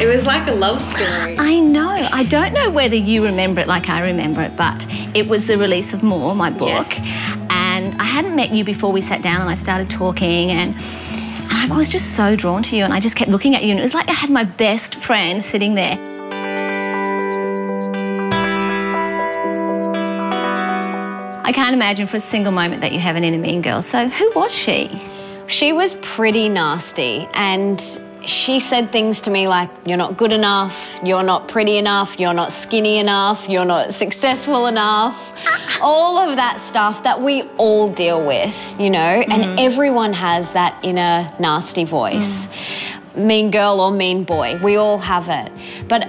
It was like a love story. I know. I don't know whether you remember it like I remember it, but it was the release of More, my book. Yes. And I hadn't met you before we sat down and I started talking, and I was just so drawn to you, and I just kept looking at you, and it was like I had my best friend sitting there. I can't imagine for a single moment that you have an inner mean girl. So who was she? She was pretty nasty, and she said things to me like, you're not good enough, you're not pretty enough, you're not skinny enough, you're not successful enough. All of that stuff that we all deal with, you know, and everyone has that inner nasty voice. Mean girl or mean boy, we all have it. But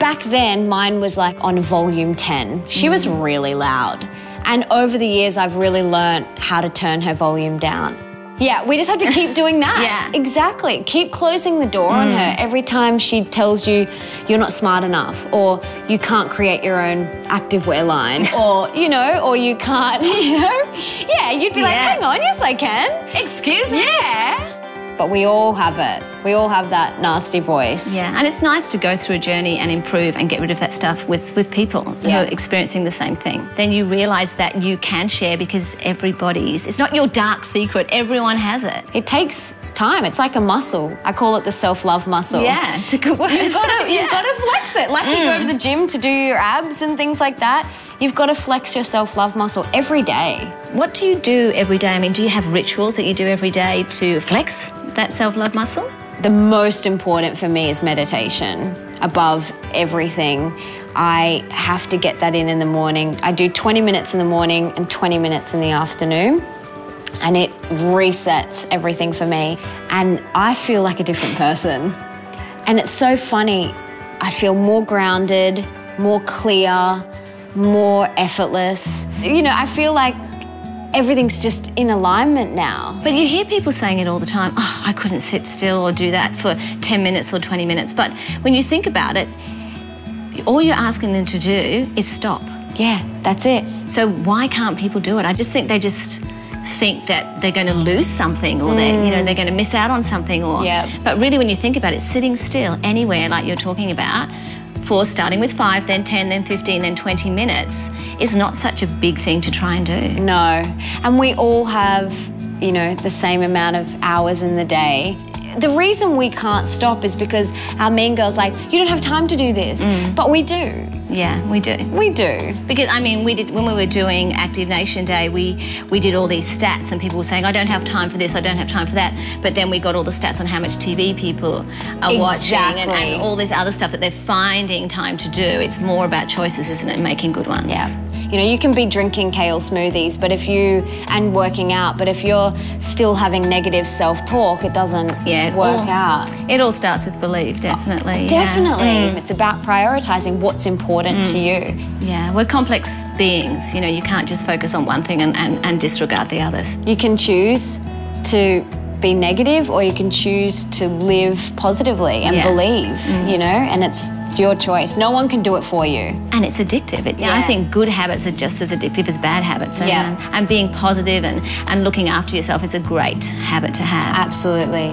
back then, mine was like on volume 10. She was really loud. And over the years, I've really learned how to turn her volume down. Yeah, we just have to keep doing that. Yeah. Exactly. Keep closing the door on her every time she tells you you're not smart enough, or you can't create your own activewear line, or, you know, or you can't, you know? Yeah, you'd be like, hang on, yes I can. Excuse me? Yeah. But we all have it. We all have that nasty voice. Yeah, and it's nice to go through a journey and improve and get rid of that stuff with people who are experiencing the same thing. Then you realise that you can share because it's not your dark secret, everyone has it. It takes time, it's like a muscle. I call it the self-love muscle. Yeah, it's a good word. You've got to flex it. Like you go to the gym to do your abs and things like that. You've got to flex your self-love muscle every day. What do you do every day? I mean, do you have rituals that you do every day to flex that self-love muscle? The most important for me is meditation. Above everything, I have to get that in the morning. I do 20 minutes in the morning and 20 minutes in the afternoon, and it resets everything for me. And I feel like a different person. And it's so funny. I feel more grounded, more clear, more effortless. You know, I feel like everything's just in alignment now. But you hear people saying it all the time, oh, I couldn't sit still or do that for 10 minutes or 20 minutes. But when you think about it, all you're asking them to do is stop. Yeah, that's it. So why can't people do it? I just think they just think that they're going to lose something, or they're going to miss out on something. But really, when you think about it, sitting still anywhere like you're talking about, for starting with 5, then 10, then 15, then 20 minutes is not such a big thing to try and do. No, and we all have, you know, the same amount of hours in the day. The reason we can't stop is because our mean girl's like, you don't have time to do this, but we do. Yeah, we do. We do. Because, I mean, when we were doing Active Nation Day, we did all these stats, and people were saying, I don't have time for this, I don't have time for that. But then we got all the stats on how much TV people are watching and all this other stuff that they're finding time to do. It's more about choices, isn't it, and making good ones. Yeah. You know, you can be drinking kale smoothies, but and working out, but if you're still having negative self-talk, it doesn't work out. It all starts with belief, definitely. Definitely. It's about prioritising what's important to you. Yeah, we're complex beings. You know, you can't just focus on one thing and disregard the others. You can choose to be negative, or you can choose to live positively and believe, you know, and it's your choice. No one can do it for you. And it's addictive. I think good habits are just as addictive as bad habits. And being positive and looking after yourself is a great habit to have. Absolutely.